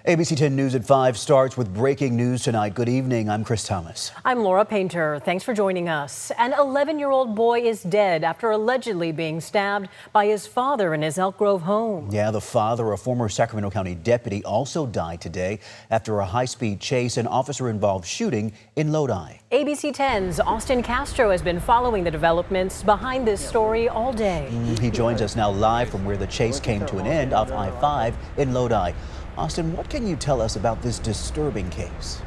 ABC 10 News at 5 starts with breaking news tonight. Good evening. I'm Chris Thomas. I'm Laura Painter. Thanks for joining us. An 11-year-old boy is dead after allegedly being stabbed by his father in his Elk Grove home. Yeah, the father, a former Sacramento County deputy, also died today after a high-speed chase and officer-involved shooting in Lodi. ABC 10's Austin Castro has been following the developments behind this story all day. He joins us now live from where the chase came to an end off I-5 in Lodi. Austin, what can you tell us about this disturbing case?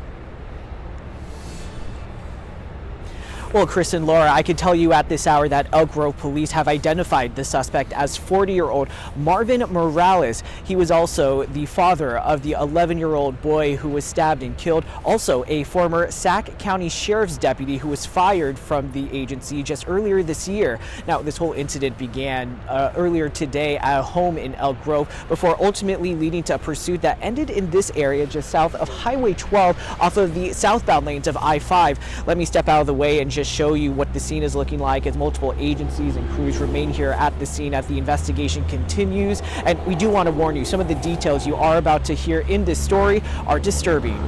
Well, Chris and Laura, I can tell you at this hour that Elk Grove police have identified the suspect as 40-year-old Marvin Morales. He was also the father of the 11-year-old boy who was stabbed and killed. Also, a former Sac County Sheriff's deputy who was fired from the agency just earlier this year. Now, this whole incident began earlier today at a home in Elk Grove before ultimately leading to a pursuit that ended in this area just south of Highway 12 off of the southbound lanes of I-5. Let me step out of the way and just show you what the scene is looking like as multiple agencies and crews remain here at the scene as the investigation continues. And we do want to warn you, some of the details you are about to hear in this story are disturbing.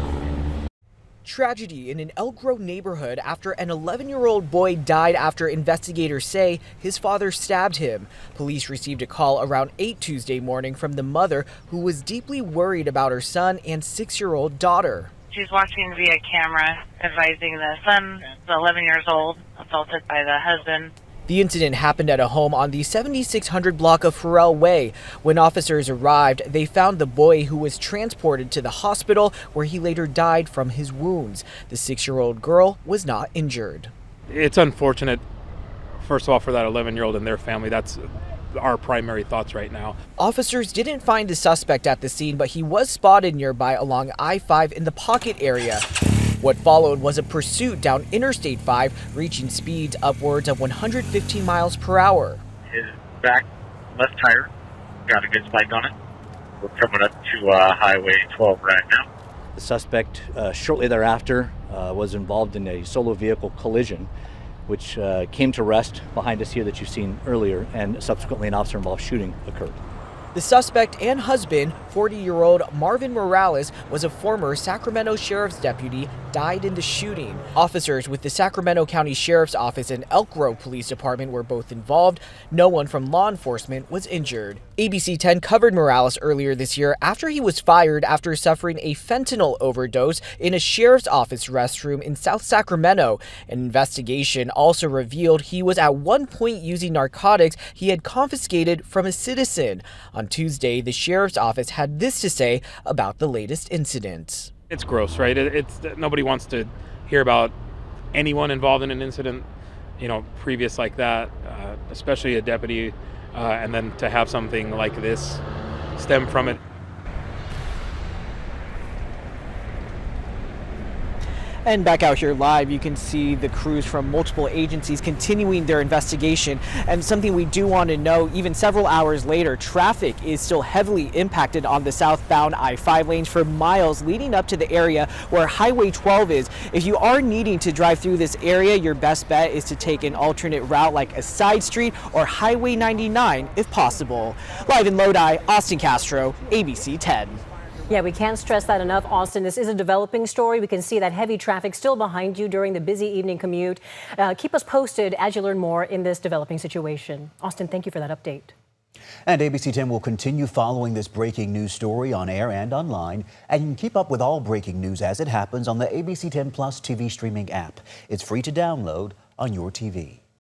Tragedy in an Elk Grove neighborhood after an 11-year-old boy died after investigators say his father stabbed him. Police received a call around 8 Tuesday morning from the mother who was deeply worried about her son and 6-year-old daughter. She's watching via camera, advising the son, 11 years old, assaulted by the husband. The incident happened at a home on the 7600 block of Farrell Way. When officers arrived, they found the boy who was transported to the hospital where he later died from his wounds. The 6-year-old girl was not injured. It's unfortunate, first of all, for that 11-year-old and their family. That's our primary thoughts right now. Officers didn't find the suspect at the scene, but he was spotted nearby along I-5 in the Pocket area. What followed was a pursuit down Interstate 5, reaching speeds upwards of 115 miles per hour. His back left tire got a good spike on it. We're coming up to Highway 12 right now. The suspect shortly thereafter was involved in a solo vehicle collision, which came to rest behind us here that you've seen earlier, and subsequently an officer-involved shooting occurred. The suspect and husband, 40-year-old Marvin Morales, was a former Sacramento Sheriff's deputy, died in the shooting. Officers with the Sacramento County Sheriff's Office and Elk Grove Police Department were both involved. No one from law enforcement was injured. ABC 10 covered Morales earlier this year after he was fired after suffering a fentanyl overdose in a sheriff's office restroom in South Sacramento. An investigation also revealed he was at one point using narcotics he had confiscated from a citizen. On Tuesday, the sheriff's office had this to say about the latest incident. It's gross, right? It's nobody wants to hear about anyone involved in an incident, previous like that, especially a deputy, and then to have something like this stem from it. And back out here live, you can see the crews from multiple agencies continuing their investigation. And something we do want to know, even several hours later, traffic is still heavily impacted on the southbound I-5 lanes for miles leading up to the area where Highway 12 is. If you are needing to drive through this area, your best bet is to take an alternate route like a side street or Highway 99 if possible. Live in Lodi, Austin Castro, ABC 10. Yeah, we can't stress that enough, Austin. This is a developing story. We can see that heavy traffic still behind you during the busy evening commute. Keep us posted as you learn more in this developing situation. Austin, thank you for that update. And ABC 10 will continue following this breaking news story on air and online. And you can keep up with all breaking news as it happens on the ABC 10 Plus TV streaming app. It's free to download on your TV.